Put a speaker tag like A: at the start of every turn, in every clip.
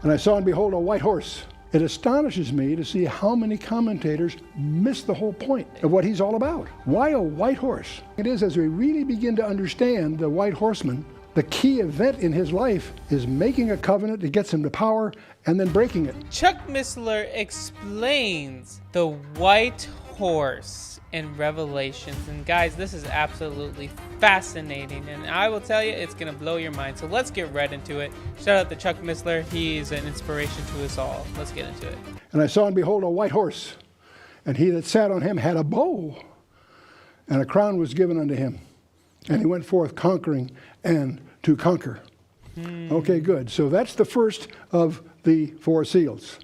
A: And I saw and behold a white horse. It astonishes me to see how many commentators miss the whole point of what he's all about. Why a white horse? It is, as we really begin to understand the white horseman, the key event in his life is making a covenant that gets him to power and then breaking it.
B: Chuck Missler explains the white horse in Revelations. And guys, this is absolutely fascinating. And I will tell you, it's going to blow your mind. So let's get right into it. Shout out to Chuck Missler. He's an inspiration to us all. Let's get into it.
A: And I saw and behold a white horse, and he that sat on him had a bow, and a crown was given unto him. And he went forth conquering and to conquer. Okay, good. So that's the first of the four seals.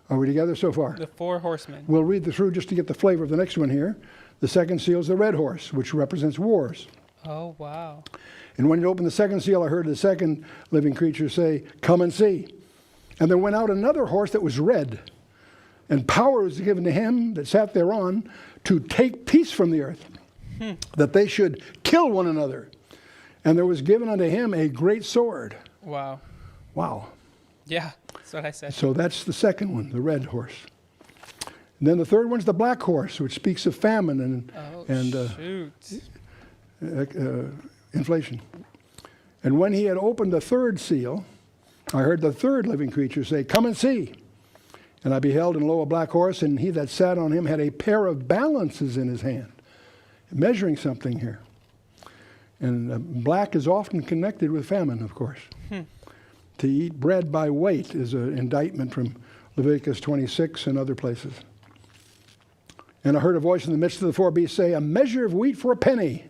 A: Are we together so far?
B: The four horsemen.
A: We'll read through just to get the flavor of the next one here. The second seal is the red horse, which represents wars.
B: Oh, wow.
A: And when you open the second seal, I heard the second living creature say, "Come and see." And there went out another horse that was red, and power was given to him that sat thereon to take peace from the earth, that they should kill one another. And there was given unto him a great sword.
B: Wow.
A: Wow.
B: Yeah, that's what I said.
A: So that's the second one, the red horse. And then the third one's the black horse, which speaks of famine and inflation. And when he had opened the third seal, I heard the third living creature say, "Come and see." And I beheld, and lo, a black horse, and he that sat on him had a pair of balances in his hand, measuring something here. And black is often connected with famine, of course. To eat bread by weight is an indictment from Leviticus 26 and other places. And I heard a voice in the midst of the four beasts say, "A measure of wheat for a penny,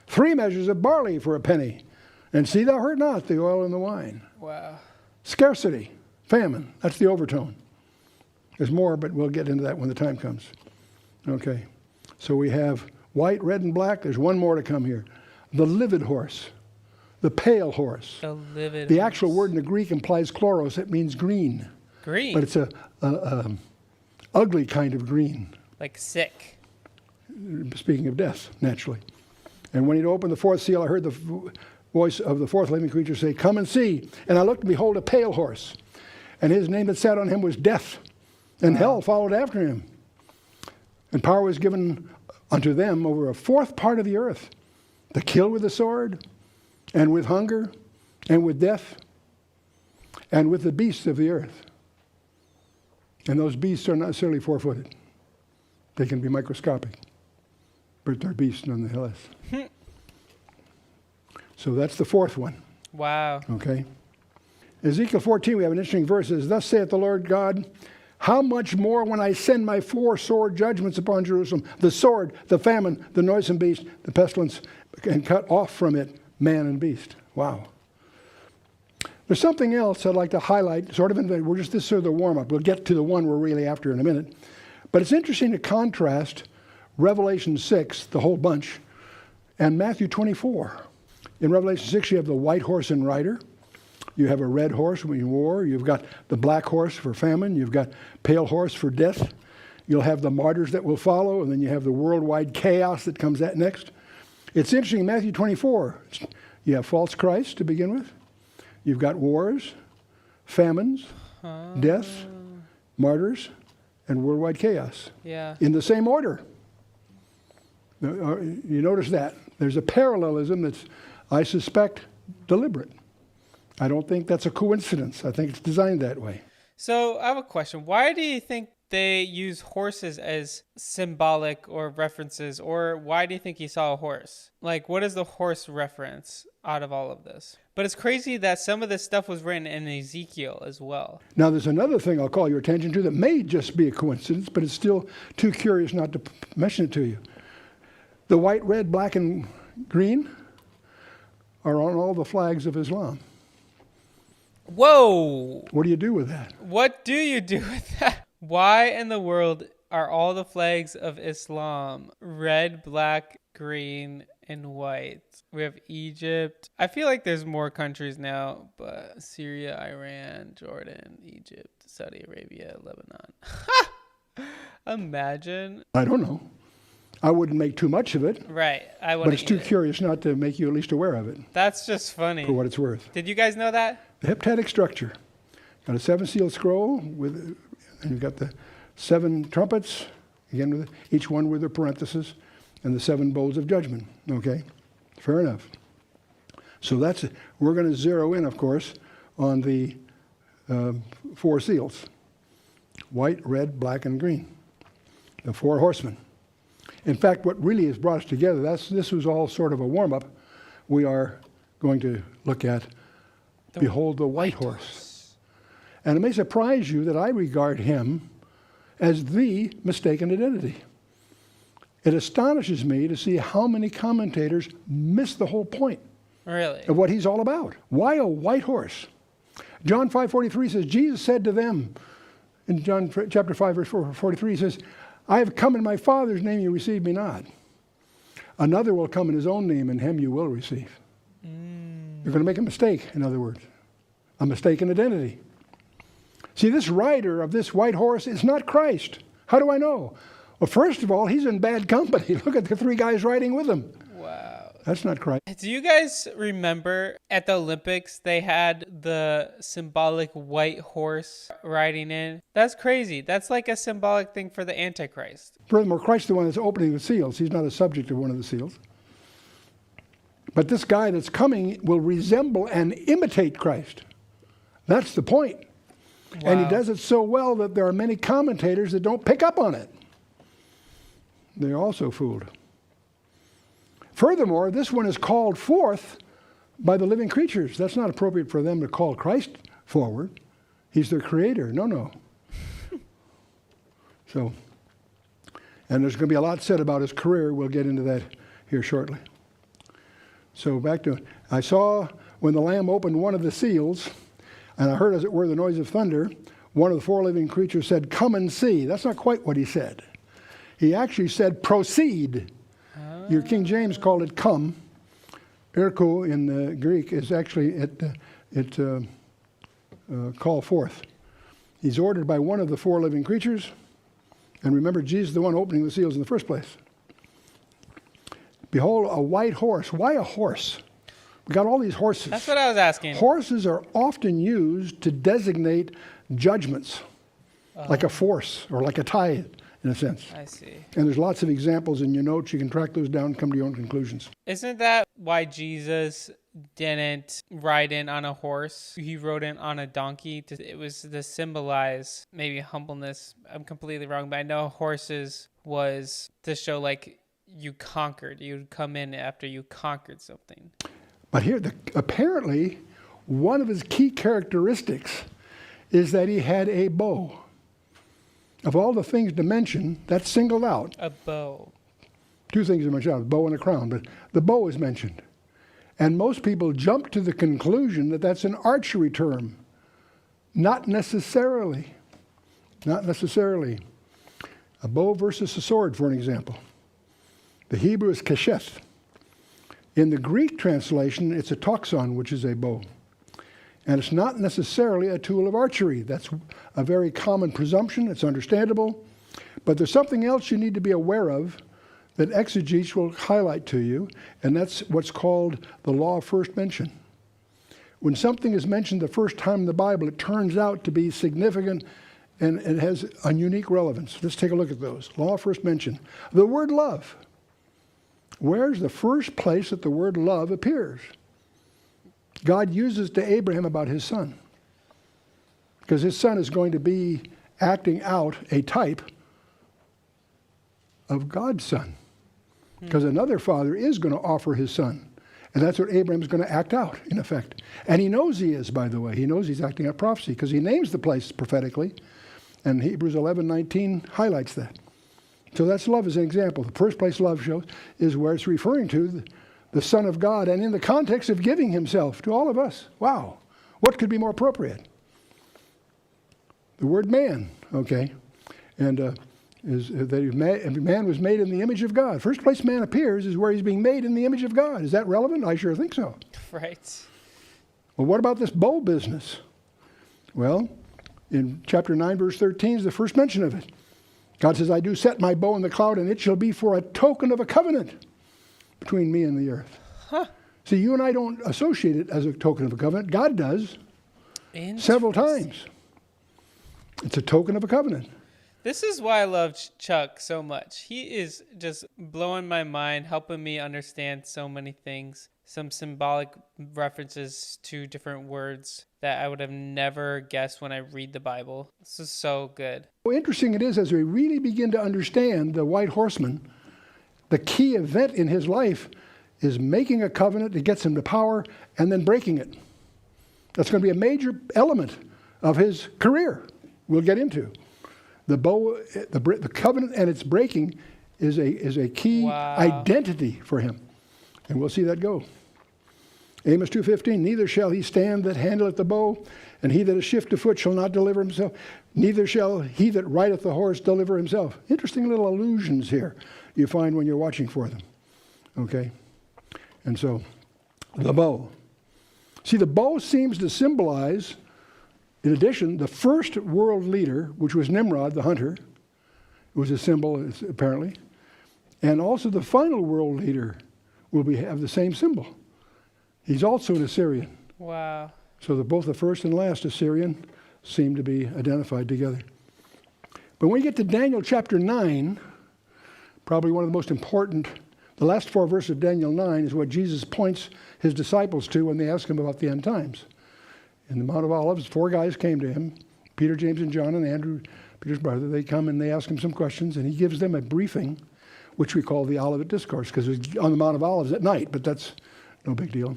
A: 3 measures of barley for a penny. And see thou hurt not the oil and the wine."
B: Wow.
A: Scarcity, famine, that's the overtone. There's more, but we'll get into that when the time comes. Okay, so we have white, red, and black. There's one more to come here. The livid horse, the pale horse.
B: The livid
A: The
B: horse.
A: actual word in the Greek implies chloros. It means green.
B: Green?
A: But it's a ugly kind of green.
B: Like sick.
A: Speaking of death, naturally. And when he'd opened the fourth seal, I heard the voice of the fourth living creature say, "Come and see." And I looked, and behold, a pale horse. And his name that sat on him was Death. And hell followed after him. And power was given unto them over a fourth part of the earth, to kill with the sword, and with hunger, and with death, and with the beasts of the earth. And those beasts are not necessarily 4-footed. They can be microscopic, but they're beasts nonetheless. So that's the fourth one.
B: Wow.
A: Okay. Ezekiel 14, we have an interesting verse. It says, "Thus saith the Lord God, how much more when I send my 4 sore judgments upon Jerusalem, the sword, the famine, the noisome beast, the pestilence, and cut off from it man and beast." Wow. There's something else I'd like to highlight, this is sort of the warm-up. We'll get to the one we're really after in a minute. But it's interesting to contrast Revelation 6, the whole bunch, and Matthew 24. In Revelation 6, you have the white horse and rider. You have a red horse in war. You've got the black horse for famine. You've got pale horse for death. You'll have the martyrs that will follow, and then you have the worldwide chaos that comes at next. It's interesting, in Matthew 24, you have false Christ to begin with. You've got wars, famines, death, martyrs, and worldwide chaos.
B: Yeah.
A: In the same order. You notice that. There's a parallelism that's, I suspect, deliberate. I don't think that's a coincidence. I think it's designed that way.
B: So I have a question. Why do you think they use horses as symbolic or references? Or why do you think he saw a horse? Like, what is the horse reference out of all of this? But it's crazy that some of this stuff was written in Ezekiel as well.
A: Now, there's another thing I'll call your attention to that may just be a coincidence, but it's still too curious not to mention it to you. The white, red, black, and green are on all the flags of Islam.
B: Whoa!
A: What do you do with that?
B: What do you do with that? Why in the world are all the flags of Islam red, black, green, and white? We have Egypt. I feel like there's more countries now, but Syria, Iran, Jordan, Egypt, Saudi Arabia, Lebanon. Imagine.
A: I don't know. I wouldn't make too much of it.
B: Right. I wouldn't.
A: But it's too curious not to make you at least aware of it.
B: That's just funny.
A: For what it's worth.
B: Did you guys know that?
A: The heptadic structure. Got a 7-seal scroll and you've got the 7 trumpets, again, with each one with a parenthesis, and the 7 bowls of judgment. Okay, fair enough. So we're going to zero in, of course, on the 4 seals: white, red, black, and green. The 4 horsemen. In fact, what really has brought us together, this was all sort of a warm-up. We are going to look at, behold, the white horse. And it may surprise you that I regard him as the mistaken identity. It astonishes me to see how many commentators miss the whole point of what he's all about. Why a white horse? John 5:43 says, Jesus said to them, in John chapter 5, verse 43, he says, I have come in my Father's name, you receive me not. Another will come in his own name, and him you will receive. You're going to make a mistake, in other words. A mistaken identity. See, this rider of this white horse is not Christ. How do I know? Well, first of all, he's in bad company. Look at the 3 guys riding with him.
B: Wow.
A: That's not Christ.
B: Do you guys remember at the Olympics they had the symbolic white horse riding in? That's crazy. That's like a symbolic thing for the Antichrist.
A: Furthermore, Christ is the one that's opening the seals. He's not a subject of one of the seals. But this guy that's coming will resemble and imitate Christ. That's the point. Wow. And he does it so well that there are many commentators that don't pick up on it. They're also fooled. Furthermore, this one is called forth by the living creatures. That's not appropriate for them to call Christ forward. He's their creator. No. So, and there's going to be a lot said about his career. We'll get into that here shortly. So back to it. I saw when the Lamb opened one of the seals, and I heard, as it were, the noise of thunder. One of the 4 living creatures said, come and see. That's not quite what he said. He actually said, proceed. Your King James called it come. Erko in the Greek is actually call forth. He's ordered by one of the 4 living creatures. And remember, Jesus is the one opening the seals in the first place. Behold, a white horse. Why a horse? We got all these horses.
B: That's what I was asking.
A: Horses are often used to designate judgments, like a force or like a tithe, in a sense.
B: I see.
A: And there's lots of examples in your notes. You can track those down and come to your own conclusions.
B: Isn't that why Jesus didn't ride in on a horse? He rode in on a donkey. It was to symbolize maybe humbleness. I'm completely wrong, but I know horses was to show like you conquered. You'd come in after you conquered something.
A: But here, apparently, one of his key characteristics is that he had a bow. Of all the things to mention, that's singled out.
B: A bow.
A: 2 things are mentioned, a bow and a crown, but the bow is mentioned. And most people jump to the conclusion that that's an archery term. Not necessarily. Not necessarily. A bow versus a sword, for an example. The Hebrew is kesheth. In the Greek translation, it's a toxon, which is a bow. And it's not necessarily a tool of archery. That's a very common presumption. It's understandable. But there's something else you need to be aware of that exegetes will highlight to you, and that's what's called the law of first mention. When something is mentioned the first time in the Bible, it turns out to be significant and it has a unique relevance. Let's take a look at those. Law of first mention. The word love. Where's the first place that the word love appears? God uses to Abraham about his son. Because his son is going to be acting out a type of God's son. Because another father is going to offer his son. And that's what Abraham's going to act out, in effect. And he knows he is, by the way. He knows he's acting out prophecy because he names the place prophetically. And Hebrews 11:19 highlights that. So that's love as an example. The first place love shows is where it's referring to the Son of God, and in the context of giving himself to all of us. Wow. What could be more appropriate? The word man, okay, and is that man was made in the image of God. First place man appears is where he's being made in the image of God. Is that relevant? I sure think so.
B: Right.
A: Well, what about this bow business? Well, in chapter 9, verse 13 is the first mention of it. God says, I do set my bow in the cloud, and it shall be for a token of a covenant between me and the earth. Huh. See, you and I don't associate it as a token of a covenant. God does several times. It's a token of a covenant.
B: This is why I love Chuck so much. He is just blowing my mind, helping me understand so many things. Some symbolic references to different words that I would have never guessed when I read the Bible. This is so good.
A: How interesting it is as we really begin to understand the white horseman, the key event in his life is making a covenant that gets him to power and then breaking it. That's going to be a major element of his career we'll get into. The covenant and its breaking is a key identity for him. And we'll see that go. Amos 2:15, neither shall he stand that handleth the bow, and he that is shift of foot shall not deliver himself. Neither shall he that rideth the horse deliver himself. Interesting little allusions here you find when you're watching for them. Okay? And so, the bow. See, the bow seems to symbolize, in addition, the first world leader, which was Nimrod, the hunter. It was a symbol, apparently. And also the final world leader will have the same symbol. He's also an Assyrian.
B: Wow.
A: So both the first and last Assyrian seem to be identified together. But when we get to Daniel chapter 9, probably one of the most important, the last 4 verses of Daniel 9 is what Jesus points his disciples to when they ask him about the end times. In the Mount of Olives, 4 guys came to him, Peter, James, and John, and Andrew, Peter's brother. They come and they ask him some questions, and he gives them a briefing, which we call the Olivet Discourse, because it's on the Mount of Olives at night, but that's no big deal,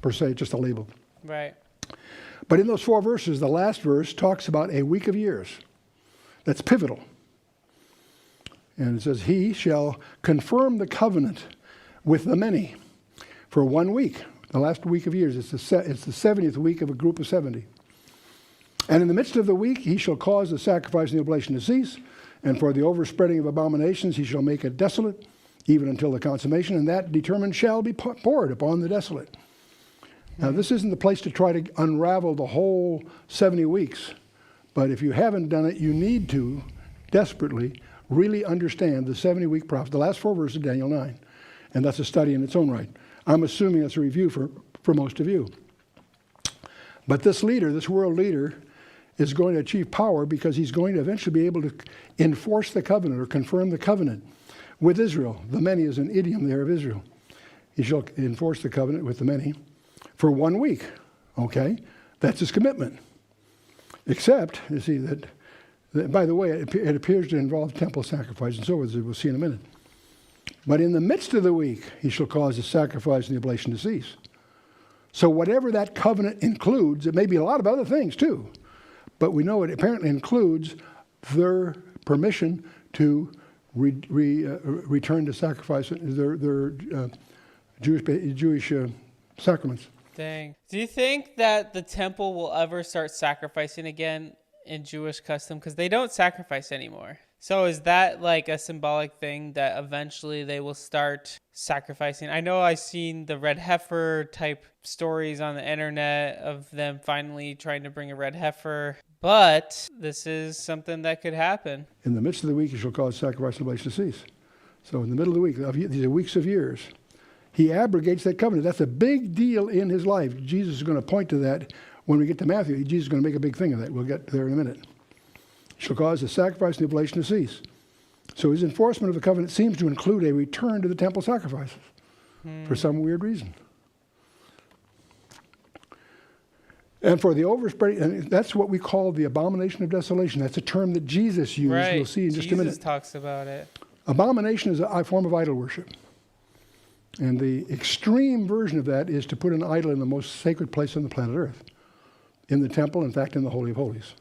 A: per se, just a label.
B: Right.
A: But in those 4 verses, the last verse talks about a week of years. That's pivotal. And it says, he shall confirm the covenant with the many for 1 week. The last week of years. It's the 70th week of a group of 70. And in the midst of the week, he shall cause the sacrifice and the oblation to cease. And for the overspreading of abominations, he shall make it desolate, even until the consummation. And that determined shall be poured upon the desolate. Now, this isn't the place to try to unravel the whole 70 weeks. But if you haven't done it, you need to desperately really understand the 70-week prophet, the last 4 verses of Daniel 9. And that's a study in its own right. I'm assuming that's a review for most of you. But this leader, this world leader, is going to achieve power because he's going to eventually be able to enforce the covenant or confirm the covenant with Israel. The many is an idiom there of Israel. He shall enforce the covenant with the many for 1 week. Okay? That's his commitment. Except, you see, that by the way, it appears to involve temple sacrifice and so forth, as we'll see in a minute. But in the midst of the week, he shall cause the sacrifice and the oblation to cease. So whatever that covenant includes, it may be a lot of other things too, but we know it apparently includes their permission to return to sacrifice, their Jewish sacraments.
B: Dang. Do you think that the temple will ever start sacrificing again in Jewish custom? Because they don't sacrifice anymore. So is that like a symbolic thing that eventually they will start sacrificing? I know I've seen the red heifer type stories on the internet of them finally trying to bring a red heifer, but this is something that could happen.
A: In the midst of the week, he shall cause sacrifice and oblation to cease. So in the middle of the week, these are weeks of years, he abrogates that covenant. That's a big deal in his life. Jesus is going to point to that when we get to Matthew. Jesus is going to make a big thing of that. We'll get there in a minute. Shall cause the sacrifice and the oblation to cease. So his enforcement of the covenant seems to include a return to the temple sacrifices for some weird reason. And for the overspreading, and that's what we call the abomination of desolation. That's a term that Jesus used.
B: Right.
A: We'll see in just a minute.
B: Jesus talks about it.
A: Abomination is a form of idol worship. And the extreme version of that is to put an idol in the most sacred place on the planet Earth, in the temple, in fact, in the Holy of Holies.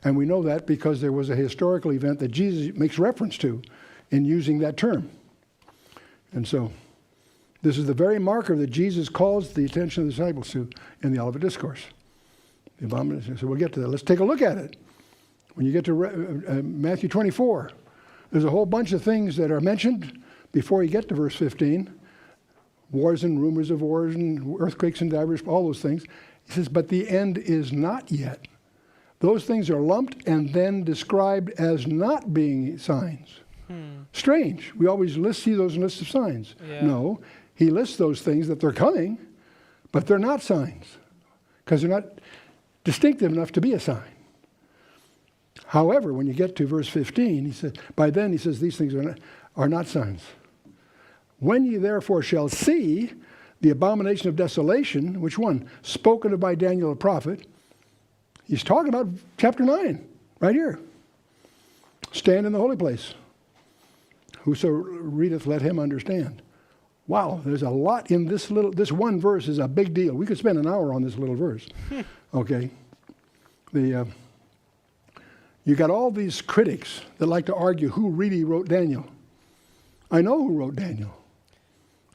A: And we know that because there was a historical event that Jesus makes reference to in using that term. And so this is the very marker that Jesus calls the attention of the disciples to in the Olivet Discourse. The abomination. So we'll get to that. Let's take a look at it. When you get to Matthew 24, there's a whole bunch of things that are mentioned before you get to verse 15. Wars and rumors of wars and earthquakes and divers, all those things. He says, but the end is not yet. Those things are lumped and then described as not being signs. Strange. We always see those in lists of signs. Yeah. No, he lists those things that they're coming, but they're not signs because they're not distinctive enough to be a sign. However, when you get to verse 15, he said, by then, he says, these things are not signs. When ye therefore shall see the abomination of desolation, which one? Spoken of by Daniel the prophet. He's talking about chapter 9, right here. Stand in the holy place. Whoso readeth, let him understand. Wow, there's a lot in this one verse is a big deal. We could spend an hour on this little verse. Okay. You got all these critics that like to argue who really wrote Daniel. I know who wrote Daniel.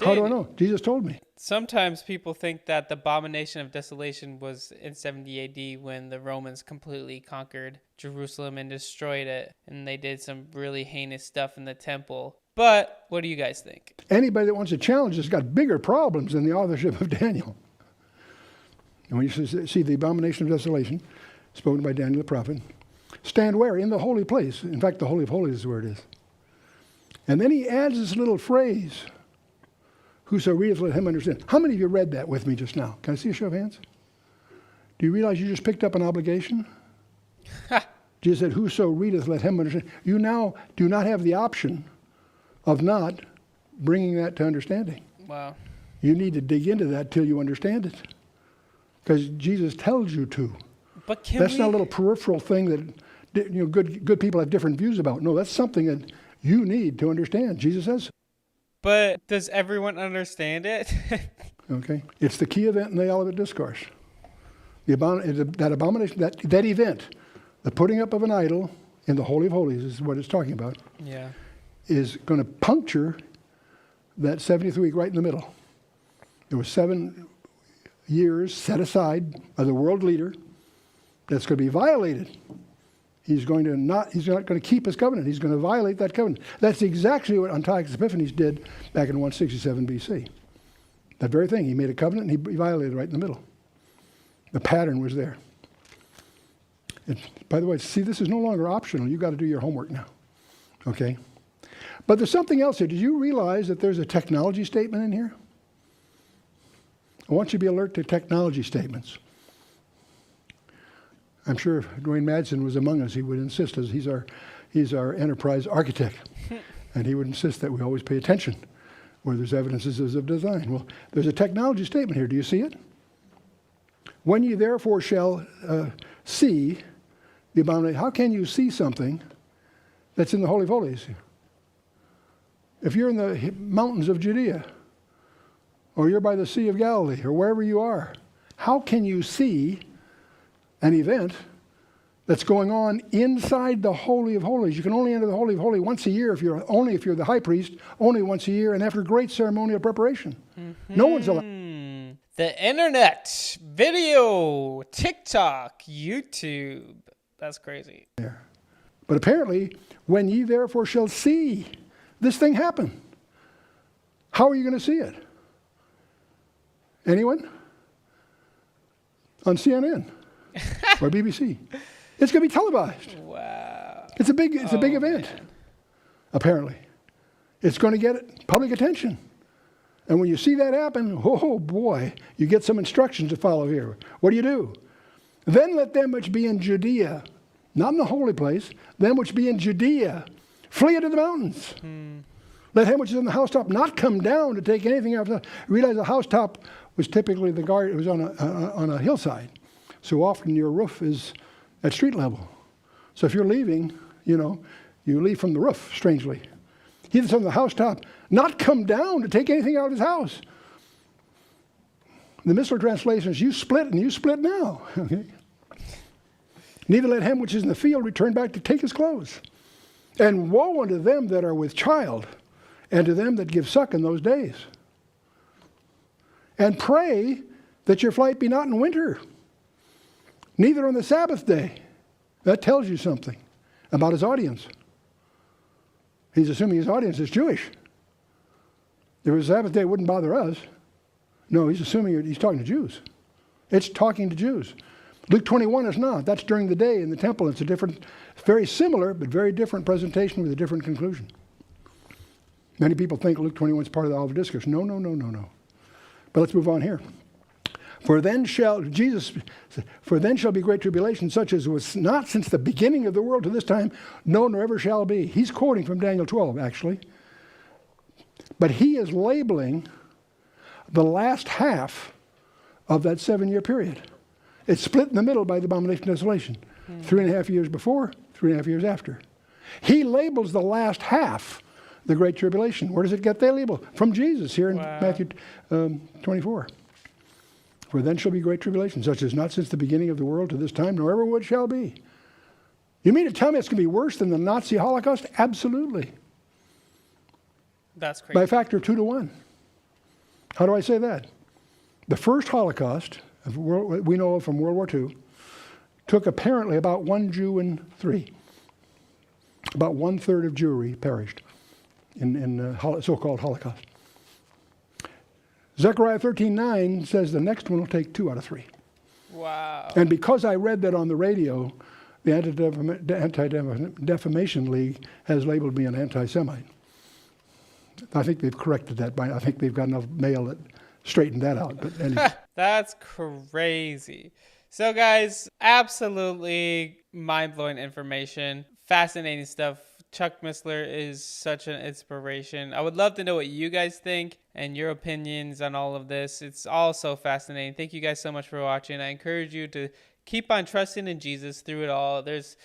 A: How do I know? Jesus told me.
B: Sometimes people think that the abomination of desolation was in 70 AD when the Romans completely conquered Jerusalem and destroyed it. And they did some really heinous stuff in the temple. But what do you guys think?
A: Anybody that wants to challenge has got bigger problems than the authorship of Daniel. And when you see the abomination of desolation, spoken by Daniel the prophet, stand where? In the holy place. In fact, the Holy of Holies is where it is. And then he adds this little phrase, whoso readeth, let him understand. How many of you read that with me just now? Can I see a show of hands? Do you realize you just picked up an obligation? Jesus said, whoso readeth, let him understand. You now do not have the option of not bringing that to understanding.
B: Wow.
A: You need to dig into that till you understand it. Because Jesus tells you to.
B: But
A: that's not a little peripheral thing that good people have different views about. No, that's something that you need to understand. Jesus says.
B: But does everyone understand it?
A: Okay. It's the key event in the Olivet Discourse. That abomination, that event, the putting up of an idol in the Holy of Holies is what it's talking about.
B: Yeah.
A: Is going to puncture that 70th week right in the middle. There was 7 years set aside by the world leader that's going to be violated. He's not going to keep his covenant. He's going to violate that covenant. That's exactly what Antiochus Epiphanes did back in 167 BC. That very thing. He made a covenant and he violated right in the middle. The pattern was there. And by the way, see, this is no longer optional. You've got to do your homework now. Okay? But there's something else here. Did you realize that there's a technology statement in here? I want you to be alert to technology statements. I'm sure if Dwayne Madsen was among us, he would insist, as he's our enterprise architect, and he would insist that we always pay attention where there's evidences of design. Well, there's a technology statement here. Do you see it? When ye therefore shall see the abomination. How can you see something that's in the Holy of Holies? If you're in the mountains of Judea, or you're by the Sea of Galilee, or wherever you are, how can you see an event that's going on inside the Holy of Holies? You can only enter the Holy of Holies once a year if you're the high priest, only once a year, and after great ceremonial preparation. Mm-hmm. No one's allowed.
B: The internet, video, TikTok, YouTube. That's crazy.
A: There. But apparently, when ye therefore shall see this thing happen, how are you going to see it? Anyone? On CNN or BBC. It's going to be televised.
B: Wow.
A: It's a big event, man. Apparently. It's going to get public attention. And when you see that happen, oh boy, you get some instructions to follow here. What do? Then let them which be in Judea, not in the holy place, them which be in Judea, flee into the mountains. Let him which is in the housetop not come down to take anything out. Realize the housetop was typically the guard. It was on a hillside. So often your roof is at street level. So if you're leaving, you leave from the roof, strangely. He that's on the housetop, not come down to take anything out of his house. The Missler translation is, you split and you split now. Okay? Neither let him which is in the field return back to take his clothes. And woe unto them that are with child, and to them that give suck in those days. And pray that your flight be not in winter, neither on the Sabbath day. That tells you something about his audience. He's assuming his audience is Jewish. If it was Sabbath day, it wouldn't bother us. No, he's assuming he's talking to Jews. It's talking to Jews. Luke 21 is not. That's during the day in the temple. It's a different, very similar, but very different presentation with a different conclusion. Many people think Luke 21 is part of the Olivet Discourse. No. But let's move on here. For then shall be great tribulation, such as was not since the beginning of the world to this time, no, nor ever shall be. He's quoting from Daniel 12, actually. But he is labeling the last half of that 7-year period. It's split in the middle by the abomination of desolation. 3.5 years before, 3.5 years after. He labels the last half the Great Tribulation. Where does it get that label? From Jesus here in Matthew 24. For then shall be great tribulation, such as not since the beginning of the world to this time, nor ever would shall be. You mean to tell me it's going to be worse than the Nazi Holocaust? Absolutely.
B: That's crazy.
A: By a factor of 2 to 1. How do I say that? The first Holocaust, we know of from World War II, took apparently about 1 Jew in 3. About 1/3 of Jewry perished in the so-called Holocaust. Zechariah 13:9 says the next one will take 2 out of 3.
B: Wow.
A: And because I read that on the radio, the Anti-Defamation League has labeled me an anti-Semite. I think they've corrected that. I think they've got enough mail that straightened that out. But anyway.
B: That's crazy. So guys, absolutely mind-blowing information. Fascinating stuff. Chuck Missler is such an inspiration. I would love to know what you guys think and your opinions on all of this. It's all so fascinating. Thank you guys so much for watching. I encourage you to keep on trusting in Jesus through it all. There's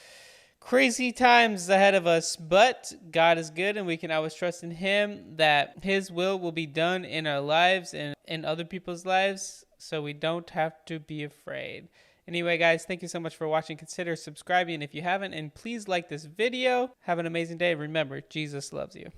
B: crazy times ahead of us, but God is good and we can always trust in him that his will be done in our lives and in other people's lives, so we don't have to be afraid. Anyway, guys, thank you so much for watching. Consider subscribing if you haven't, and please like this video. Have an amazing day. Remember, Jesus loves you.